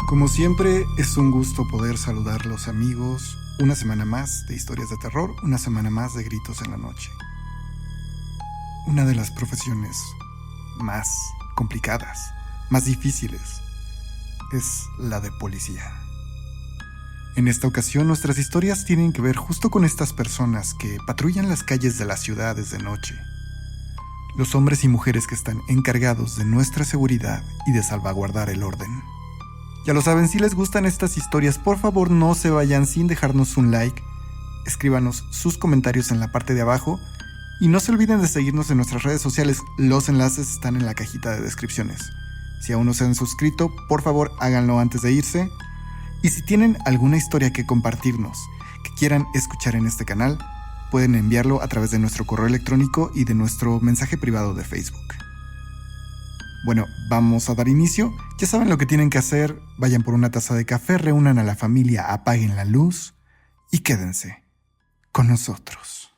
Como siempre, es un gusto poder saludarlos, amigos. Una semana más de historias de terror, una semana más de gritos en la noche. Una de las profesiones más complicadas, más difíciles, es la de policía. En esta ocasión, nuestras historias tienen que ver justo con estas personas que patrullan las calles de las ciudades de noche. Los hombres y mujeres que están encargados de nuestra seguridad y de salvaguardar el orden. Ya lo saben, si les gustan estas historias, por favor no se vayan sin dejarnos un like, escríbanos sus comentarios en la parte de abajo y no se olviden de seguirnos en nuestras redes sociales, los enlaces están en la cajita de descripciones. Si aún no se han suscrito, por favor háganlo antes de irse. Y si tienen alguna historia que compartirnos, que quieran escuchar en este canal, pueden enviarlo a través de nuestro correo electrónico y de nuestro mensaje privado de Facebook. Bueno, vamos a dar inicio. Ya saben lo que tienen que hacer. Vayan por una taza de café, reúnan a la familia, apaguen la luz y quédense con nosotros.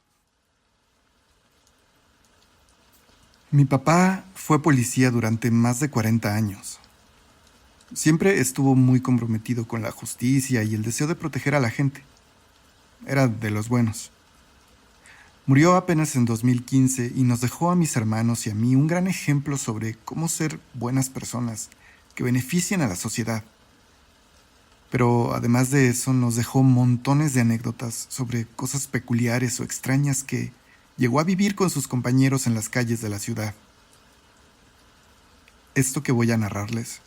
Mi papá fue policía durante más de 40 años. Siempre estuvo muy comprometido con la justicia y el deseo de proteger a la gente. Era de los buenos. Murió apenas en 2015 y nos dejó a mis hermanos y a mí un gran ejemplo sobre cómo ser buenas personas que beneficien a la sociedad. Pero además de eso nos dejó montones de anécdotas sobre cosas peculiares o extrañas que llegó a vivir con sus compañeros en las calles de la ciudad. Esto que voy a narrarles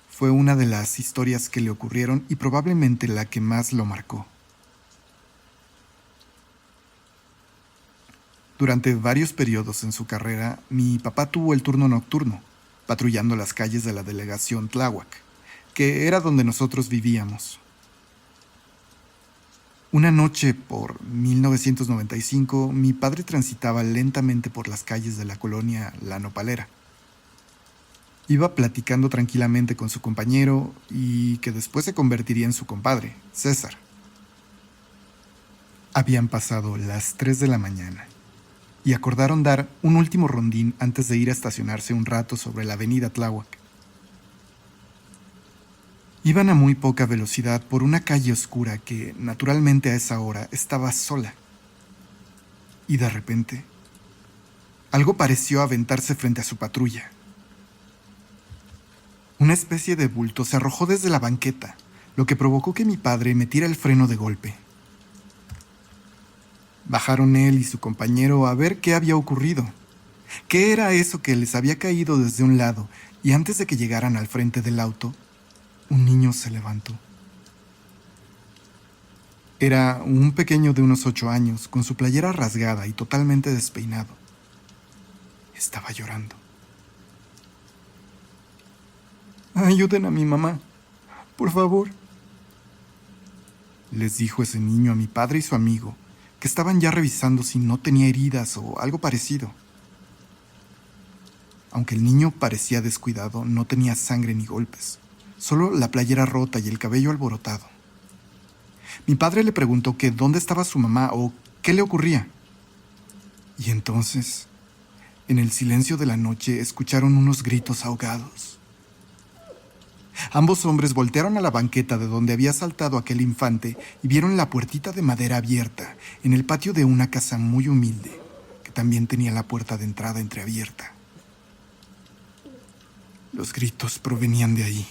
fue una de las historias que le ocurrieron y probablemente la que más lo marcó. Durante varios periodos en su carrera, mi papá tuvo el turno nocturno, patrullando las calles de la delegación Tláhuac, que era donde nosotros vivíamos. Una noche por 1995, mi padre transitaba lentamente por las calles de la colonia La Nopalera. Iba platicando tranquilamente con su compañero y que después se convertiría en su compadre, César. Habían pasado las 3 de la mañana. Y acordaron dar un último rondín antes de ir a estacionarse un rato sobre la avenida Tláhuac. Iban a muy poca velocidad por una calle oscura que, naturalmente a esa hora, estaba sola. Y de repente, algo pareció aventarse frente a su patrulla. Una especie de bulto se arrojó desde la banqueta, lo que provocó que mi padre metiera el freno de golpe. Bajaron él y su compañero a ver qué había ocurrido. ¿Qué era eso que les había caído desde un lado? Y antes de que llegaran al frente del auto, un niño se levantó. Era un pequeño de unos 8 años, con su playera rasgada y totalmente despeinado. Estaba llorando. «Ayuden a mi mamá, por favor», les dijo ese niño a mi padre y su amigo, que estaban ya revisando si no tenía heridas o algo parecido. Aunque el niño parecía descuidado, no tenía sangre ni golpes, solo la playera rota y el cabello alborotado. Mi padre le preguntó que dónde estaba su mamá o qué le ocurría. Y entonces, en el silencio de la noche, escucharon unos gritos ahogados. Ambos hombres voltearon a la banqueta de donde había saltado aquel infante y vieron la puertita de madera abierta en el patio de una casa muy humilde, que también tenía la puerta de entrada entreabierta. Los gritos provenían de ahí.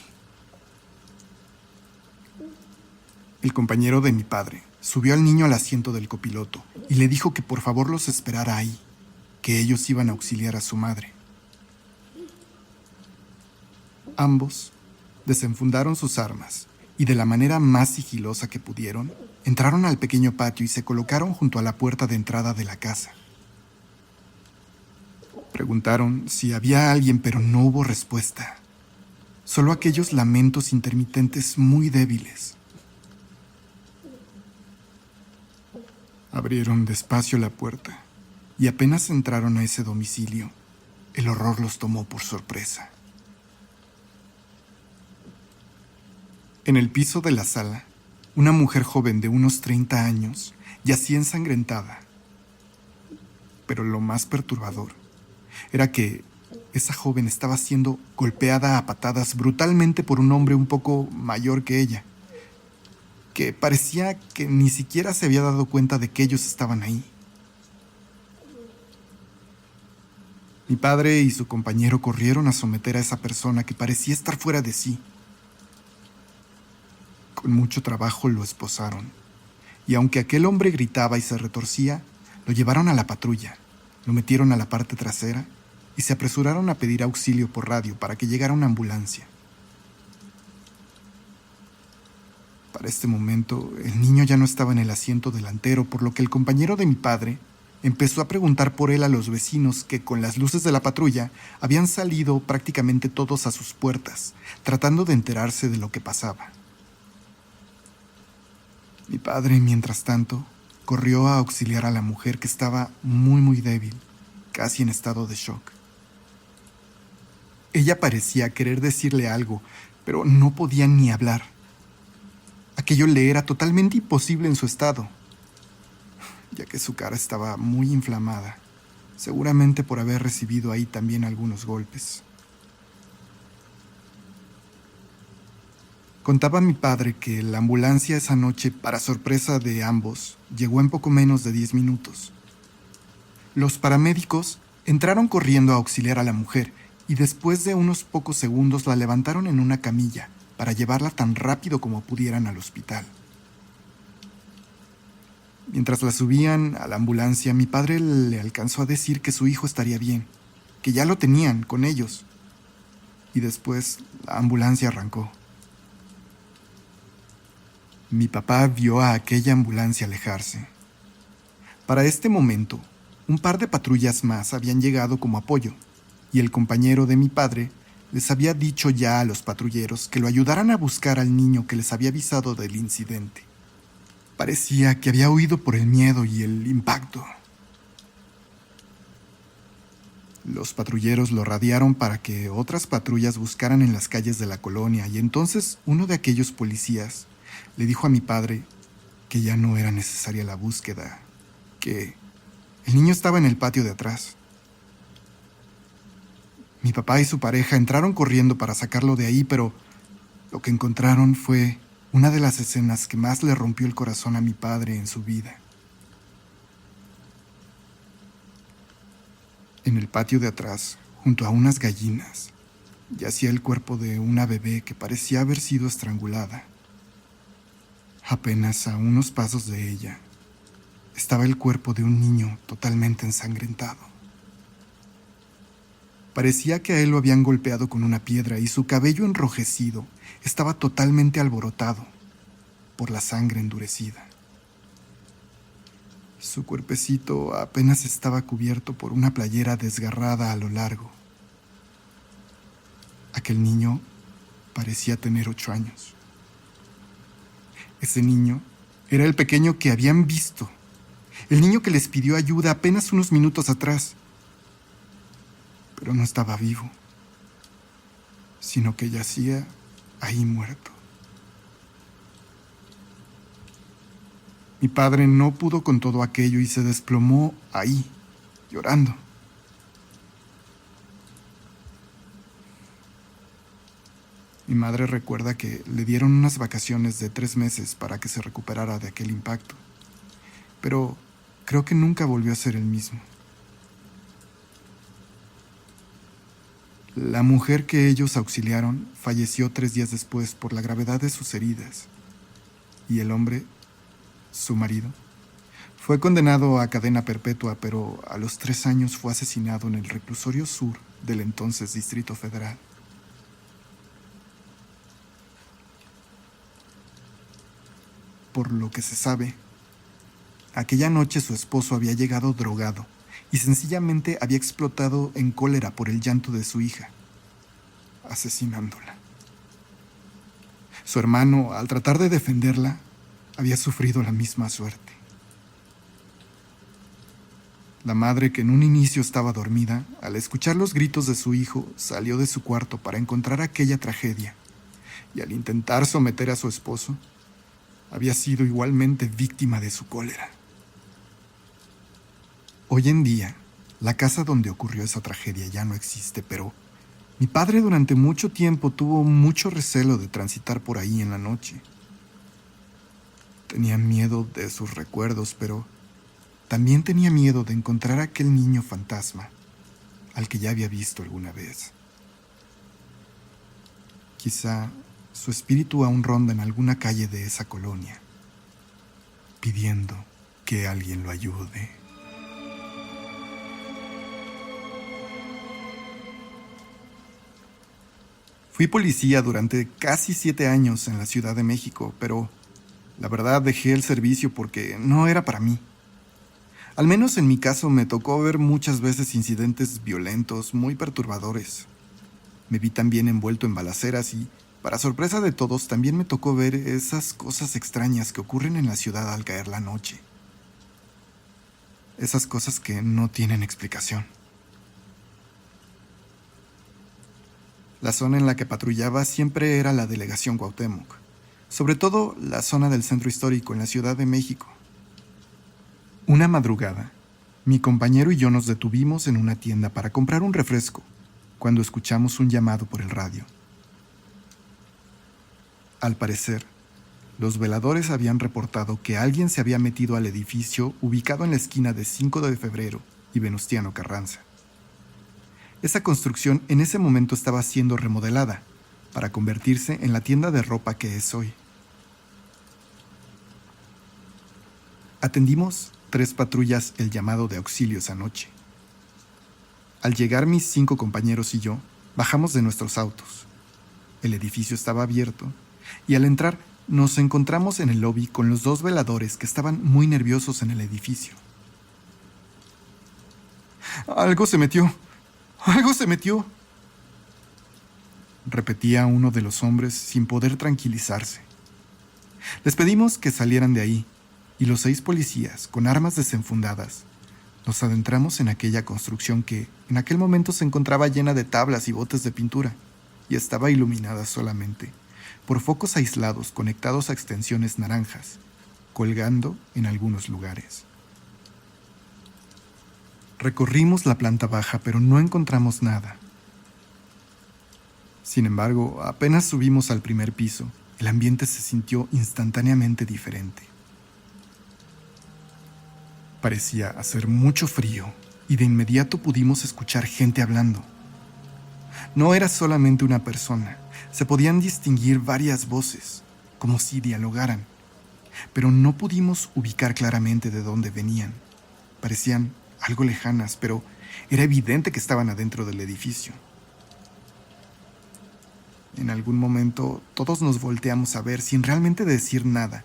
El compañero de mi padre subió al niño al asiento del copiloto y le dijo que por favor los esperara ahí, que ellos iban a auxiliar a su madre. Ambos desenfundaron sus armas y de la manera más sigilosa que pudieron, entraron al pequeño patio y se colocaron junto a la puerta de entrada de la casa. Preguntaron si había alguien, pero no hubo respuesta. Solo aquellos lamentos intermitentes muy débiles. Abrieron despacio la puerta y apenas entraron a ese domicilio, el horror los tomó por sorpresa. En el piso de la sala, una mujer joven de unos 30 años yacía ensangrentada. Pero lo más perturbador era que esa joven estaba siendo golpeada a patadas brutalmente por un hombre un poco mayor que ella, que parecía que ni siquiera se había dado cuenta de que ellos estaban ahí. Mi padre y su compañero corrieron a someter a esa persona que parecía estar fuera de sí. Con mucho trabajo lo esposaron, y aunque aquel hombre gritaba y se retorcía, lo llevaron a la patrulla, lo metieron a la parte trasera y se apresuraron a pedir auxilio por radio para que llegara una ambulancia. Para este momento, el niño ya no estaba en el asiento delantero, por lo que el compañero de mi padre empezó a preguntar por él a los vecinos que, con las luces de la patrulla, habían salido prácticamente todos a sus puertas, tratando de enterarse de lo que pasaba. Mi padre, mientras tanto, corrió a auxiliar a la mujer que estaba muy débil, casi en estado de shock. Ella parecía querer decirle algo, pero no podía ni hablar. Aquello le era totalmente imposible en su estado, ya que su cara estaba muy inflamada, seguramente por haber recibido ahí también algunos golpes. Contaba mi padre que la ambulancia esa noche, para sorpresa de ambos, llegó en poco menos de 10 minutos. Los paramédicos entraron corriendo a auxiliar a la mujer y después de unos pocos segundos la levantaron en una camilla para llevarla tan rápido como pudieran al hospital. Mientras la subían a la ambulancia, mi padre le alcanzó a decir que su hijo estaría bien, que ya lo tenían con ellos. Y después la ambulancia arrancó. Mi papá vio a aquella ambulancia alejarse. Para este momento, un par de patrullas más habían llegado como apoyo, y el compañero de mi padre les había dicho ya a los patrulleros que lo ayudaran a buscar al niño que les había avisado del incidente. Parecía que había huido por el miedo y el impacto. Los patrulleros lo radiaron para que otras patrullas buscaran en las calles de la colonia, y entonces uno de aquellos policías le dijo a mi padre que ya no era necesaria la búsqueda, que el niño estaba en el patio de atrás. Mi papá y su pareja entraron corriendo para sacarlo de ahí, pero lo que encontraron fue una de las escenas que más le rompió el corazón a mi padre en su vida. En el patio de atrás, junto a unas gallinas, yacía el cuerpo de una bebé que parecía haber sido estrangulada. Apenas a unos pasos de ella, estaba el cuerpo de un niño totalmente ensangrentado. Parecía que a él lo habían golpeado con una piedra y su cabello enrojecido estaba totalmente alborotado por la sangre endurecida. Su cuerpecito apenas estaba cubierto por una playera desgarrada a lo largo. Aquel niño parecía tener 8 años. Ese niño era el pequeño que habían visto, el niño que les pidió ayuda apenas unos minutos atrás. Pero no estaba vivo, sino que yacía ahí muerto. Mi padre no pudo con todo aquello y se desplomó ahí, llorando. Mi madre recuerda que le dieron unas vacaciones de 3 meses para que se recuperara de aquel impacto, pero creo que nunca volvió a ser el mismo. La mujer que ellos auxiliaron falleció 3 días después por la gravedad de sus heridas, y el hombre, su marido, fue condenado a cadena perpetua, pero a los 3 años fue asesinado en el reclusorio sur del entonces Distrito Federal. Por lo que se sabe, aquella noche su esposo había llegado drogado y sencillamente había explotado en cólera por el llanto de su hija, asesinándola. Su hermano, al tratar de defenderla, había sufrido la misma suerte. La madre, que en un inicio estaba dormida, al escuchar los gritos de su hijo, salió de su cuarto para encontrar aquella tragedia, y al intentar someter a su esposo, había sido igualmente víctima de su cólera. Hoy en día, La casa donde ocurrió esa tragedia ya no existe, pero mi padre durante mucho tiempo tuvo mucho recelo de transitar por ahí en la noche. Tenía miedo de sus recuerdos, pero también tenía miedo de encontrar a aquel niño fantasma al que ya había visto alguna vez. Quizá su espíritu aún ronda en alguna calle de esa colonia, pidiendo que alguien lo ayude. Fui policía durante casi 7 años en la Ciudad de México, pero la verdad dejé el servicio porque no era para mí. Al menos en mi caso me tocó ver muchas veces incidentes violentos, muy perturbadores. Me vi también envuelto en balaceras y, para sorpresa de todos, también me tocó ver esas cosas extrañas que ocurren en la ciudad al caer la noche. Esas cosas que no tienen explicación. La zona en la que patrullaba siempre era la delegación Cuauhtémoc, sobre todo la zona del centro histórico en la Ciudad de México. Una madrugada, mi compañero y yo nos detuvimos en una tienda para comprar un refresco cuando escuchamos un llamado por el radio. Al parecer, los veladores habían reportado que alguien se había metido al edificio ubicado en la esquina de 5 de febrero y Venustiano Carranza. Esa construcción en ese momento estaba siendo remodelada para convertirse en la tienda de ropa que es hoy. Atendimos 3 patrullas el llamado de auxilio esa noche. Al llegar mis 5 compañeros y yo, bajamos de nuestros autos. El edificio estaba abierto y al entrar nos encontramos en el lobby con los 2 veladores que estaban muy nerviosos en el edificio. «Algo se metió. ¡Algo se metió!», repetía uno de los hombres sin poder tranquilizarse. Les pedimos que salieran de ahí, y los 6 policías, con armas desenfundadas, nos adentramos en aquella construcción que en aquel momento se encontraba llena de tablas y botes de pintura, y estaba iluminada solamente por focos aislados conectados a extensiones naranjas, colgando en algunos lugares. Recorrimos la planta baja, pero no encontramos nada. Sin embargo, apenas subimos al primer piso, el ambiente se sintió instantáneamente diferente. Parecía hacer mucho frío y de inmediato pudimos escuchar gente hablando. No era solamente una persona, se podían distinguir varias voces, como si dialogaran, pero no pudimos ubicar claramente de dónde venían. Parecían algo lejanas, pero era evidente que estaban adentro del edificio. En algún momento todos nos volteamos a ver sin realmente decir nada,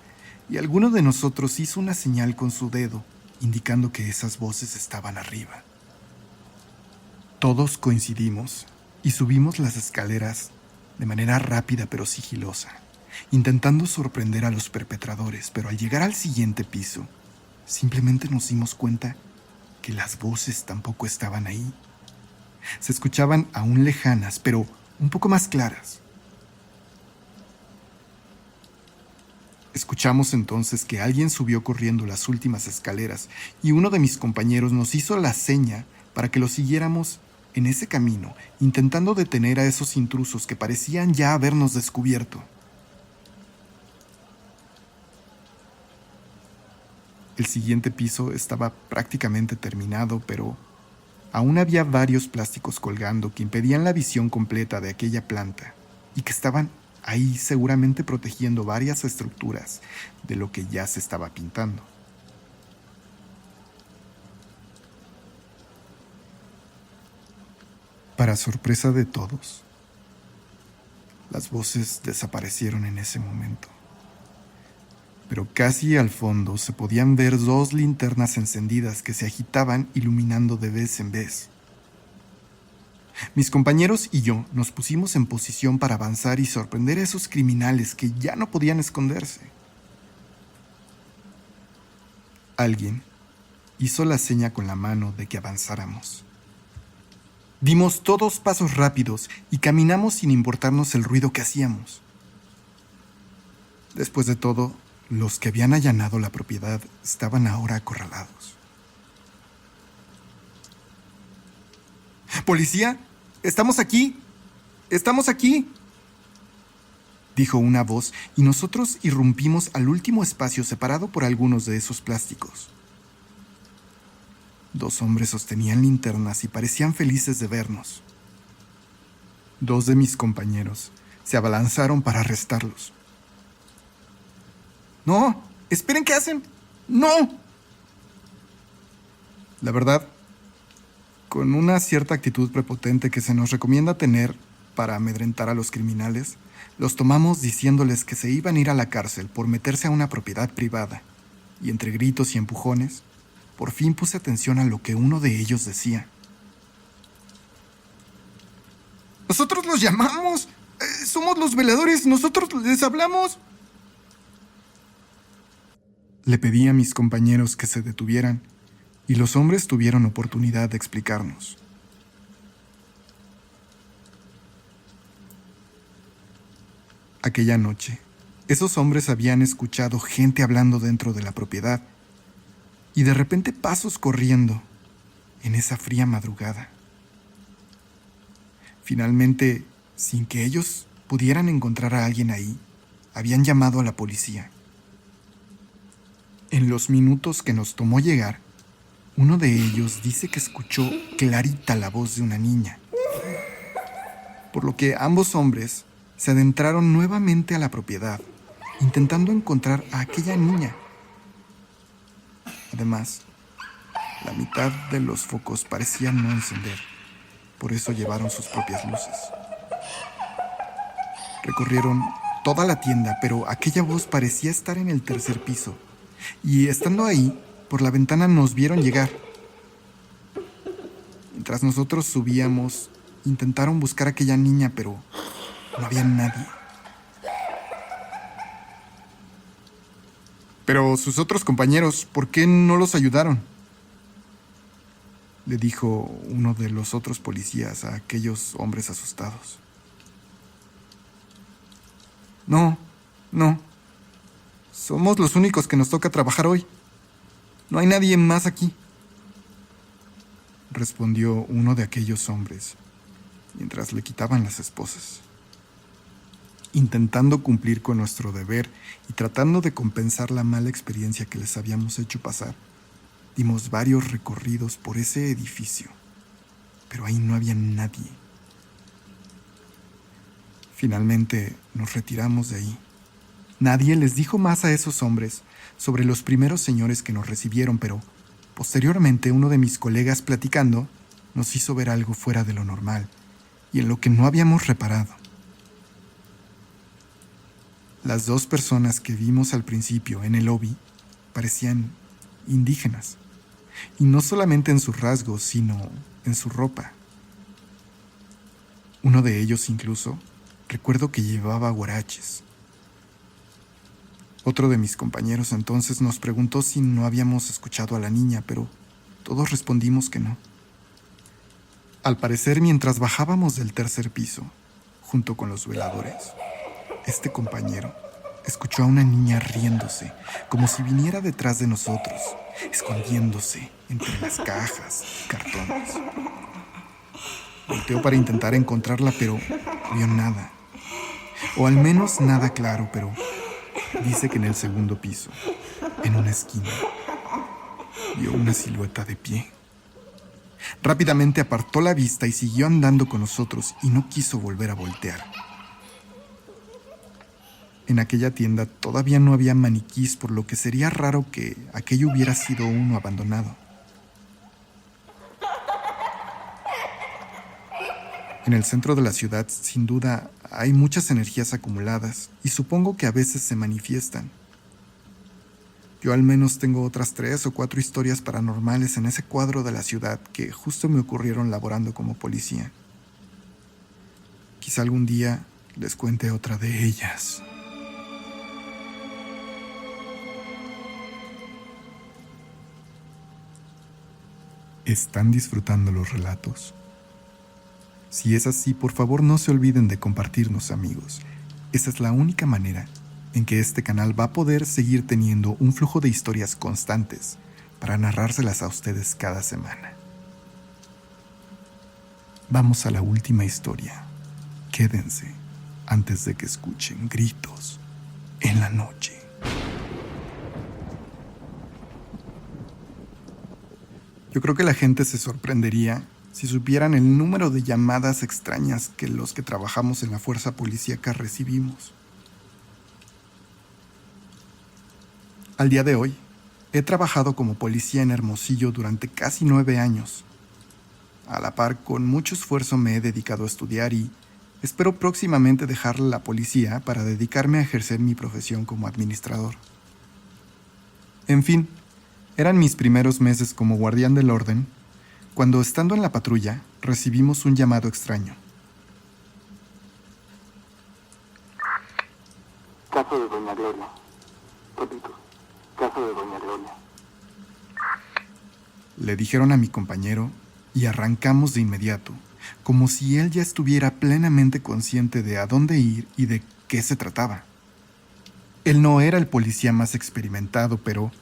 y alguno de nosotros hizo una señal con su dedo, indicando que esas voces estaban arriba. Todos coincidimos y subimos las escaleras de manera rápida pero sigilosa, intentando sorprender a los perpetradores, pero al llegar al siguiente piso, simplemente nos dimos cuenta que las voces tampoco estaban ahí. Se escuchaban aún lejanas, pero un poco más claras. Escuchamos entonces que alguien subió corriendo las últimas escaleras y uno de mis compañeros nos hizo la seña para que lo siguiéramos en ese camino, intentando detener a esos intrusos que parecían ya habernos descubierto. El siguiente piso estaba prácticamente terminado, pero aún había varios plásticos colgando que impedían la visión completa de aquella planta y que estaban ahí seguramente protegiendo varias estructuras de lo que ya se estaba pintando. Para sorpresa de todos, las voces desaparecieron en ese momento. Pero casi al fondo se podían ver 2 linternas encendidas que se agitaban iluminando de vez en vez. Mis compañeros y yo nos pusimos en posición para avanzar y sorprender a esos criminales que ya no podían esconderse. Alguien hizo la seña con la mano de que avanzáramos. Dimos todos pasos rápidos y caminamos sin importarnos el ruido que hacíamos. Después de todo, los que habían allanado la propiedad estaban ahora acorralados. ¡Policía! ¡Estamos aquí! ¡Estamos aquí!, dijo una voz, y nosotros irrumpimos al último espacio separado por algunos de esos plásticos. 2 hombres sostenían linternas y parecían felices de vernos. 2 de mis compañeros se abalanzaron para arrestarlos. ¡No! ¡Esperen! ¿Qué hacen? ¡No! La verdad, con una cierta actitud prepotente que se nos recomienda tener para amedrentar a los criminales, los tomamos diciéndoles que se iban a ir a la cárcel por meterse a una propiedad privada, y entre gritos y empujones, por fin puse atención a lo que uno de ellos decía. ¡Nosotros los llamamos! ¡Somos los veladores! ¡Nosotros les hablamos! Le pedí a mis compañeros que se detuvieran, y los hombres tuvieron oportunidad de explicarnos. Aquella noche, esos hombres habían escuchado gente hablando dentro de la propiedad, y de repente pasos corriendo en esa fría madrugada. Finalmente, sin que ellos pudieran encontrar a alguien ahí, habían llamado a la policía. En los minutos que nos tomó llegar, uno de ellos dice que escuchó clarita la voz de una niña, por lo que ambos hombres se adentraron nuevamente a la propiedad, intentando encontrar a aquella niña. Además, la mitad de los focos parecían no encender, por eso llevaron sus propias luces. Recorrieron toda la tienda, pero aquella voz parecía estar en el 3er piso, y estando ahí, por la ventana nos vieron llegar. Mientras nosotros subíamos, intentaron buscar a aquella niña, pero no había nadie. Pero sus otros compañeros, ¿por qué no los ayudaron?, le dijo uno de los otros policías a aquellos hombres asustados. No. Somos los únicos que nos toca trabajar hoy. No hay nadie más aquí, respondió uno de aquellos hombres, mientras le quitaban las esposas. Intentando cumplir con nuestro deber y tratando de compensar la mala experiencia que les habíamos hecho pasar, dimos varios recorridos por ese edificio, pero ahí no había nadie. Finalmente nos retiramos de ahí. Nadie les dijo más a esos hombres sobre los primeros señores que nos recibieron, pero posteriormente uno de mis colegas platicando nos hizo ver algo fuera de lo normal y en lo que no habíamos reparado. Las 2 personas que vimos al principio en el lobby parecían indígenas, y no solamente en sus rasgos, sino en su ropa. Uno de ellos incluso, recuerdo que llevaba huaraches. Otro de mis compañeros entonces nos preguntó si no habíamos escuchado a la niña, pero todos respondimos que no. Al parecer, mientras bajábamos del 3er piso, junto con los veladores, este compañero escuchó a una niña riéndose, como si viniera detrás de nosotros, escondiéndose entre las cajas y cartones. Volteó para intentar encontrarla, pero no vio nada. O al menos nada claro, pero dice que en el 2.er piso, en una esquina, vio una silueta de pie. Rápidamente apartó la vista y siguió andando con nosotros y no quiso volver a voltear. En aquella tienda todavía no había maniquís, por lo que sería raro que aquello hubiera sido uno abandonado. En el centro de la ciudad, sin duda, hay muchas energías acumuladas y supongo que a veces se manifiestan. Yo al menos tengo otras 3 o 4 historias paranormales en ese cuadro de la ciudad que justo me ocurrieron laborando como policía. Quizá algún día les cuente otra de ellas. ¿Están disfrutando los relatos? Si es así, por favor no se olviden de compartirnos, amigos. Esa es la única manera en que este canal va a poder seguir teniendo un flujo de historias constantes para narrárselas a ustedes cada semana. Vamos a la última historia. Quédense antes de que escuchen gritos en la noche. Yo creo que la gente se sorprendería si supieran el número de llamadas extrañas que los que trabajamos en la fuerza policíaca recibimos. Al día de hoy, he trabajado como policía en Hermosillo durante casi 9 años. A la par, con mucho esfuerzo me he dedicado a estudiar y espero próximamente dejar la policía para dedicarme a ejercer mi profesión como administrador. En fin, eran mis primeros meses como guardián del orden, cuando estando en la patrulla recibimos un llamado extraño. Caso de Doña Gloria. Repito, caso de Doña Gloria. Le dijeron a mi compañero y arrancamos de inmediato, como si él ya estuviera plenamente consciente de a dónde ir y de qué se trataba. Él no era el policía más experimentado, pero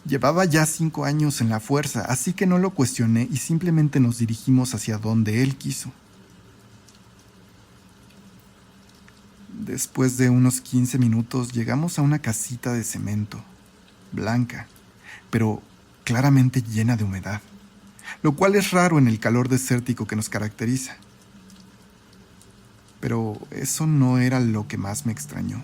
llevaba ya 5 años en la fuerza, así que no lo cuestioné y simplemente nos dirigimos hacia donde él quiso. Después de unos 15 minutos llegamos a una casita de cemento, blanca, pero claramente llena de humedad, lo cual es raro en el calor desértico que nos caracteriza. Pero eso no era lo que más me extrañó.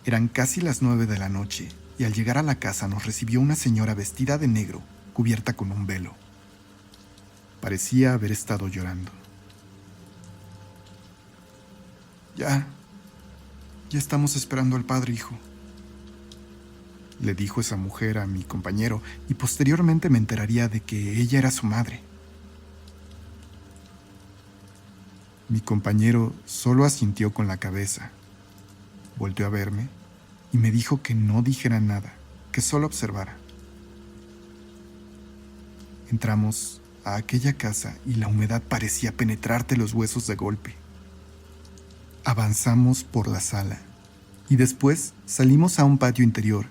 Eran casi las 9 de la noche y al llegar a la casa nos recibió una señora vestida de negro, cubierta con un velo. Parecía haber estado llorando. Ya estamos esperando al padre, hijo, le dijo esa mujer a mi compañero, y posteriormente me enteraría de que ella era su madre. Mi compañero solo asintió con la cabeza. Volteó a verme y me dijo que no dijera nada, que solo observara. Entramos a aquella casa y la humedad parecía penetrarte los huesos de golpe. Avanzamos por la sala y después salimos a un patio interior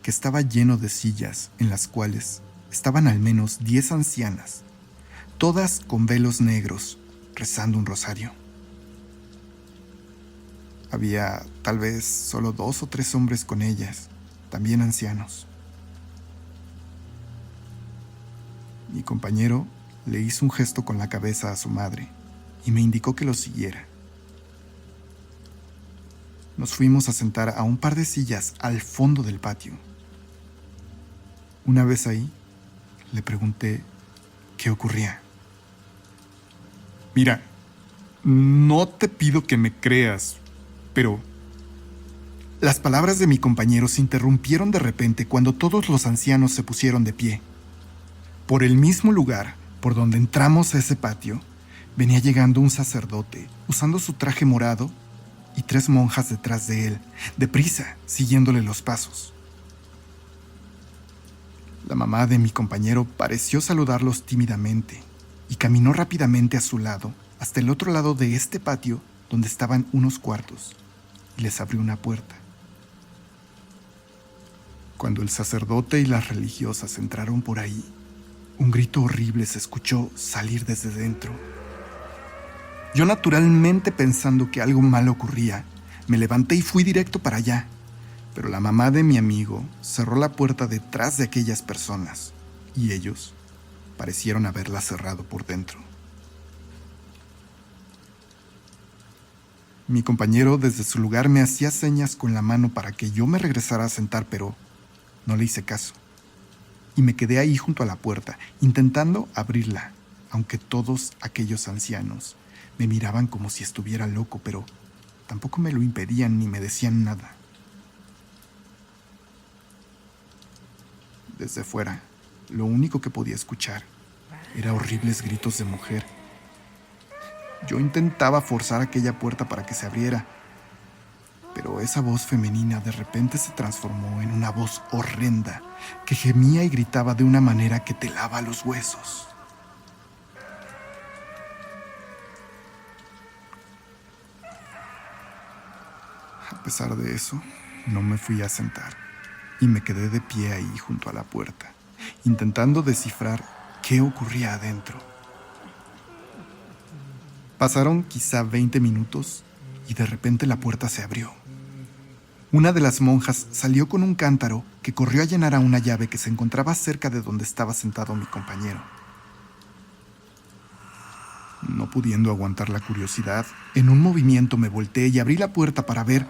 que estaba lleno de sillas en las cuales estaban al menos 10 ancianas, todas con velos negros, rezando un rosario. Había tal vez solo 2 o 3 hombres con ellas, también ancianos. Mi compañero le hizo un gesto con la cabeza a su madre y me indicó que lo siguiera. Nos fuimos a sentar a un par de sillas al fondo del patio. Una vez ahí, le pregunté qué ocurría. Mira, no te pido que me creas, pero las palabras de mi compañero se interrumpieron de repente cuando todos los ancianos se pusieron de pie. Por el mismo lugar por donde entramos a ese patio, venía llegando un sacerdote usando su traje morado y 3 monjas detrás de él, deprisa, siguiéndole los pasos. La mamá de mi compañero pareció saludarlos tímidamente y caminó rápidamente a su lado hasta el otro lado de este patio donde estaban unos cuartos y les abrió una puerta. Cuando el sacerdote y las religiosas entraron por ahí, un grito horrible se escuchó salir desde dentro. Yo, naturalmente pensando que algo malo ocurría, me levanté y fui directo para allá, pero la mamá de mi amigo cerró la puerta detrás de aquellas personas y ellos parecieron haberla cerrado por dentro. Mi compañero desde su lugar me hacía señas con la mano para que yo me regresara a sentar, pero no le hice caso. Y me quedé ahí junto a la puerta, intentando abrirla, aunque todos aquellos ancianos me miraban como si estuviera loco, pero tampoco me lo impedían ni me decían nada. Desde fuera, lo único que podía escuchar era horribles gritos de mujer. Yo intentaba forzar aquella puerta para que se abriera, pero esa voz femenina de repente se transformó en una voz horrenda que gemía y gritaba de una manera que te lava los huesos. A pesar de eso, no me fui a sentar y me quedé de pie ahí junto a la puerta, intentando descifrar qué ocurría adentro. Pasaron quizá 20 minutos y de repente la puerta se abrió. Una de las monjas salió con un cántaro que corrió a llenar a una llave que se encontraba cerca de donde estaba sentado mi compañero. No pudiendo aguantar la curiosidad, en un movimiento me volteé y abrí la puerta para ver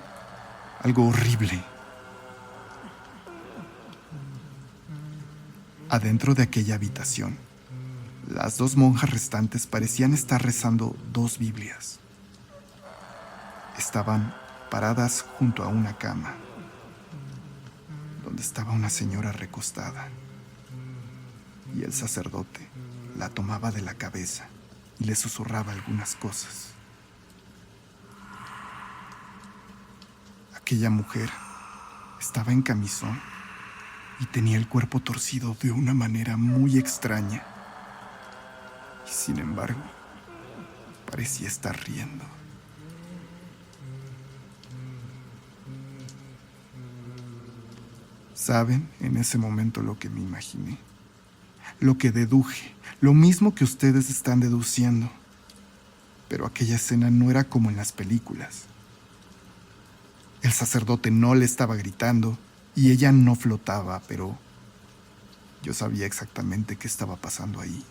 algo horrible. Adentro de aquella habitación, las 2 monjas restantes parecían estar rezando 2 Biblias. Estaban paradas junto a una cama, donde estaba una señora recostada, y el sacerdote la tomaba de la cabeza y le susurraba algunas cosas. Aquella mujer estaba en camisón y tenía el cuerpo torcido de una manera muy extraña. Y sin embargo, parecía estar riendo. ¿Saben? En ese momento lo que me imaginé, lo que deduje, lo mismo que ustedes están deduciendo. Pero aquella escena no era como en las películas. El sacerdote no le estaba gritando y ella no flotaba, pero yo sabía exactamente qué estaba pasando ahí.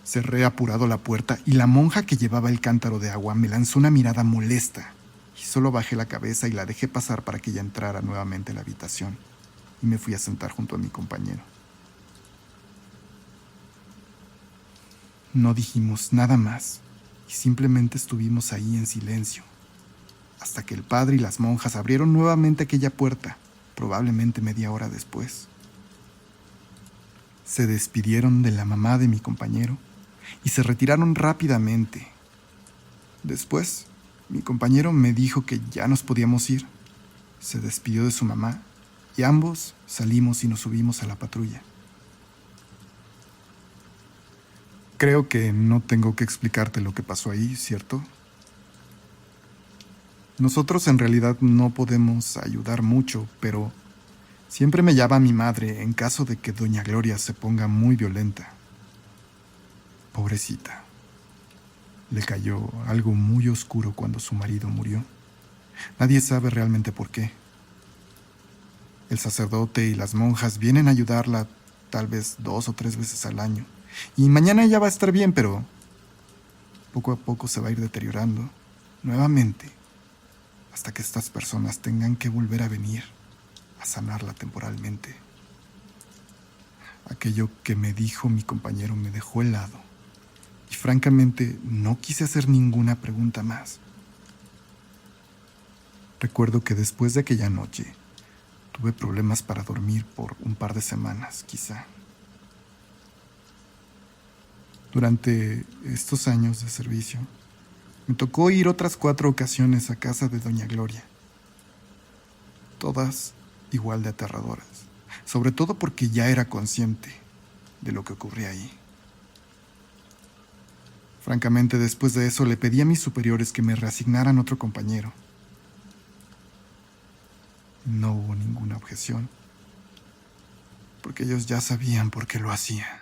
Cerré apurado la puerta y la monja que llevaba el cántaro de agua me lanzó una mirada molesta y solo bajé la cabeza y la dejé pasar para que ella entrara nuevamente a la habitación y me fui a sentar junto a mi compañero. No dijimos nada más y simplemente estuvimos ahí en silencio hasta que el padre y las monjas abrieron nuevamente aquella puerta, probablemente media hora después. Se despidieron de la mamá de mi compañero y se retiraron rápidamente. Después, mi compañero me dijo que ya nos podíamos ir. Se despidió de su mamá y ambos salimos y nos subimos a la patrulla. Creo que no tengo que explicarte lo que pasó ahí, ¿cierto? Nosotros en realidad no podemos ayudar mucho, pero siempre me llama mi madre en caso de que doña Gloria se ponga muy violenta. Pobrecita. Le cayó algo muy oscuro cuando su marido murió. Nadie sabe realmente por qué. El sacerdote y las monjas vienen a ayudarla tal vez 2 o 3 veces al año. Y mañana ella va a estar bien, pero poco a poco se va a ir deteriorando nuevamente hasta que estas personas tengan que volver a venir a sanarla temporalmente. Aquello que me dijo mi compañero me dejó helado y francamente no quise hacer ninguna pregunta más. Recuerdo que después de aquella noche tuve problemas para dormir por un par de semanas, quizá. Durante estos años de servicio, me tocó ir otras 4 ocasiones a casa de doña Gloria. Todas igual de aterradoras, sobre todo porque ya era consciente de lo que ocurría ahí. Francamente, después de eso le pedí a mis superiores que me reasignaran otro compañero. No hubo ninguna objeción, porque ellos ya sabían por qué lo hacía.